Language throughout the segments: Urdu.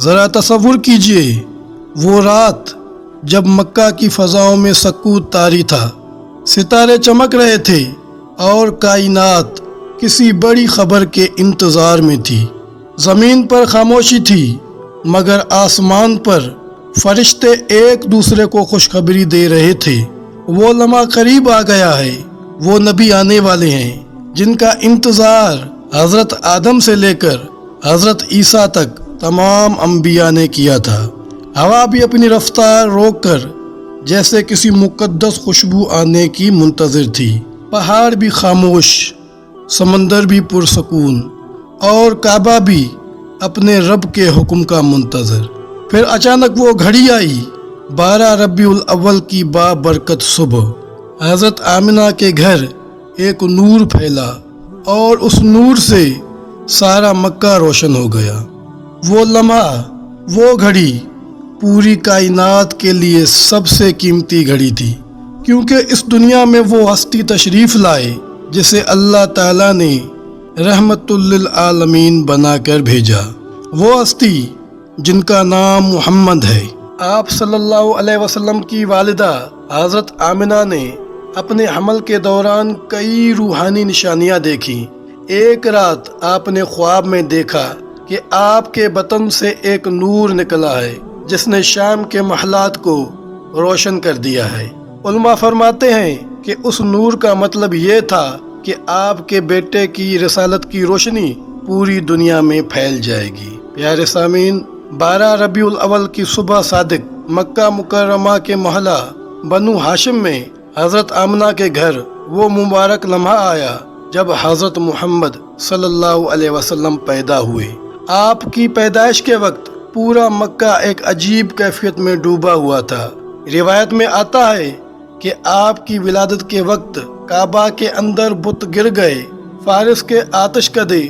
ذرا تصور کیجئے وہ رات جب مکہ کی فضاؤں میں سکوت طاری تھا، ستارے چمک رہے تھے اور کائنات کسی بڑی خبر کے انتظار میں تھی۔ زمین پر خاموشی تھی مگر آسمان پر فرشتے ایک دوسرے کو خوشخبری دے رہے تھے۔ وہ لمحہ قریب آ گیا ہے، وہ نبی آنے والے ہیں جن کا انتظار حضرت آدم سے لے کر حضرت عیسیٰ تک تمام انبیاء نے کیا تھا۔ ہوا بھی اپنی رفتار روک کر جیسے کسی مقدس خوشبو آنے کی منتظر تھی۔ پہاڑ بھی خاموش، سمندر بھی پرسکون اور کعبہ بھی اپنے رب کے حکم کا منتظر۔ پھر اچانک وہ گھڑی آئی، 12 ربیع الاول کی بابرکت صبح۔ حضرت آمنہ کے گھر ایک نور پھیلا اور اس نور سے سارا مکہ روشن ہو گیا۔ وہ لمحہ، وہ گھڑی پوری کائنات کے لیے سب سے قیمتی گھڑی تھی، کیونکہ اس دنیا میں وہ ہستی تشریف لائے جسے اللہ تعالیٰ نے رحمت للعالمین بنا کر بھیجا۔ وہ ہستی جن کا نام محمد ہے۔ آپ صلی اللہ علیہ وسلم کی والدہ حضرت آمنہ نے اپنے حمل کے دوران کئی روحانی نشانیاں دیکھیں۔ ایک رات آپ نے خواب میں دیکھا کہ آپ کے بطن سے ایک نور نکلا ہے جس نے شام کے محلات کو روشن کر دیا ہے۔ علماء فرماتے ہیں کہ اس نور کا مطلب یہ تھا کہ آپ کے بیٹے کی رسالت کی روشنی پوری دنیا میں پھیل جائے گی۔ پیارے سامعین، 12 ربیع الاول کی صبح صادق مکہ مکرمہ کے محلہ بنو ہاشم میں حضرت آمنہ کے گھر وہ مبارک لمحہ آیا جب حضرت محمد صلی اللہ علیہ وسلم پیدا ہوئے۔ آپ کی پیدائش کے وقت پورا مکہ ایک عجیب کیفیت میں ڈوبا ہوا تھا۔ روایت میں آتا ہے کہ آپ کی ولادت کے وقت کعبہ کے اندر بت گر گئے، فارس کے آتش کدے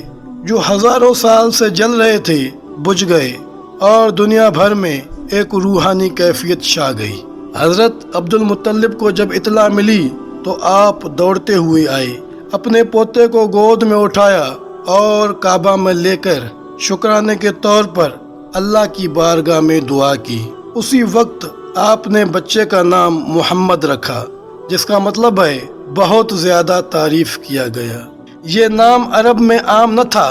جو ہزاروں سال سے جل رہے تھے بجھ گئے اور دنیا بھر میں ایک روحانی کیفیت چھا گئی۔ حضرت عبد المطلب کو جب اطلاع ملی تو آپ دوڑتے ہوئے آئے، اپنے پوتے کو گود میں اٹھایا اور کعبہ میں لے کر شکرانے کے طور پر اللہ کی بارگاہ میں دعا کی۔ اسی وقت آپ نے بچے کا نام محمد رکھا، جس کا مطلب ہے بہت زیادہ تعریف کیا گیا۔ یہ نام عرب میں عام نہ تھا،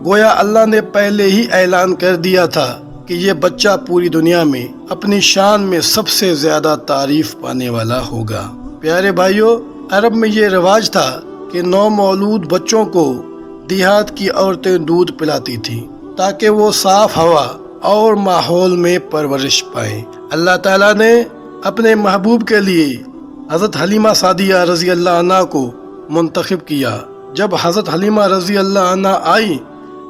گویا اللہ نے پہلے ہی اعلان کر دیا تھا کہ یہ بچہ پوری دنیا میں اپنی شان میں سب سے زیادہ تعریف پانے والا ہوگا۔ پیارے بھائیوں، عرب میں یہ رواج تھا کہ نومولود بچوں کو دیہات کی عورتیں دودھ پلاتی تھیں تاکہ وہ صاف ہوا اور ماحول میں پرورش پائیں۔ اللہ تعالیٰ نے اپنے محبوب کے لیے حضرت حلیمہ سعدیہ رضی اللہ عنہ کو منتخب کیا۔ جب حضرت حلیمہ رضی اللہ عنہ آئی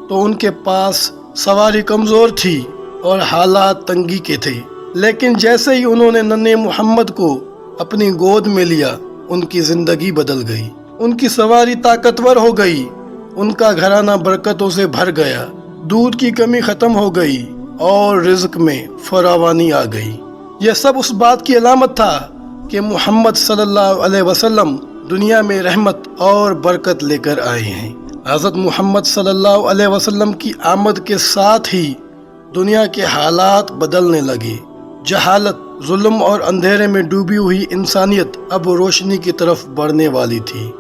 تو ان کے پاس سواری کمزور تھی اور حالات تنگی کے تھے، لیکن جیسے ہی انہوں نے ننھے محمد کو اپنی گود میں لیا، ان کی زندگی بدل گئی۔ ان کی سواری طاقتور ہو گئی، ان کا گھرانہ برکتوں سے بھر گیا، دودھ کی کمی ختم ہو گئی اور رزق میں فراوانی آ گئی۔ یہ سب اس بات کی علامت تھا کہ محمد صلی اللہ علیہ وسلم دنیا میں رحمت اور برکت لے کر آئے ہیں۔ حضرت محمد صلی اللہ علیہ وسلم کی آمد کے ساتھ ہی دنیا کے حالات بدلنے لگے۔ جہالت، ظلم اور اندھیرے میں ڈوبی ہوئی انسانیت اب روشنی کی طرف بڑھنے والی تھی۔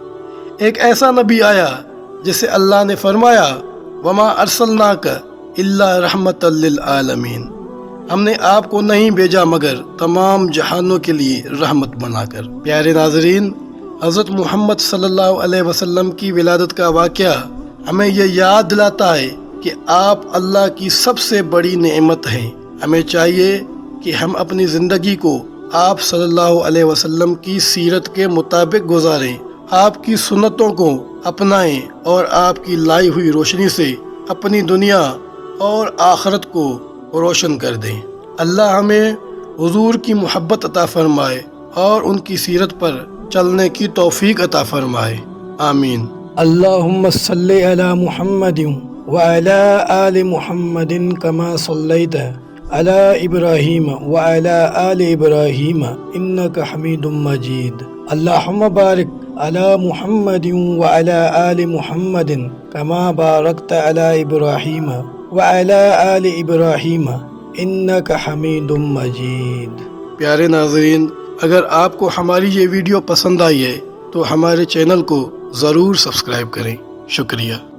ایک ایسا نبی آیا جسے اللہ نے فرمایا، وَمَا أَرْسَلْنَاكَ إِلَّا رَحْمَةً لِلْعَالَمِينَ، ہم نے آپ کو نہیں بھیجا مگر تمام جہانوں کے لیے رحمت بنا کر۔ پیارے ناظرین، حضرت محمد صلی اللہ علیہ وسلم کی ولادت کا واقعہ ہمیں یہ یاد دلاتا ہے کہ آپ اللہ کی سب سے بڑی نعمت ہیں۔ ہمیں چاہیے کہ ہم اپنی زندگی کو آپ صلی اللہ علیہ وسلم کی سیرت کے مطابق گزاریں، آپ کی سنتوں کو اپنائیں اور آپ کی لائی ہوئی روشنی سے اپنی دنیا اور آخرت کو روشن کر دیں۔ اللہ ہمیں حضور کی محبت عطا فرمائے اور ان کی سیرت پر چلنے کی توفیق عطا فرمائے، آمین۔ اللہم صلی علی محمد وعلی آل محمد کما صلیت علی ابراہیم وعلی آل ابراہیم انک حمید مجید۔ اللہم بارک علی محمد وعلی آل محمد کما بارکت علی ابراہیم وعلى آل إبراهيم إنك حميد مجيد۔ پیارے ناظرین، اگر آپ کو ہماری یہ ویڈیو پسند آئی ہے تو ہمارے چینل کو ضرور سبسکرائب کریں۔ شکریہ۔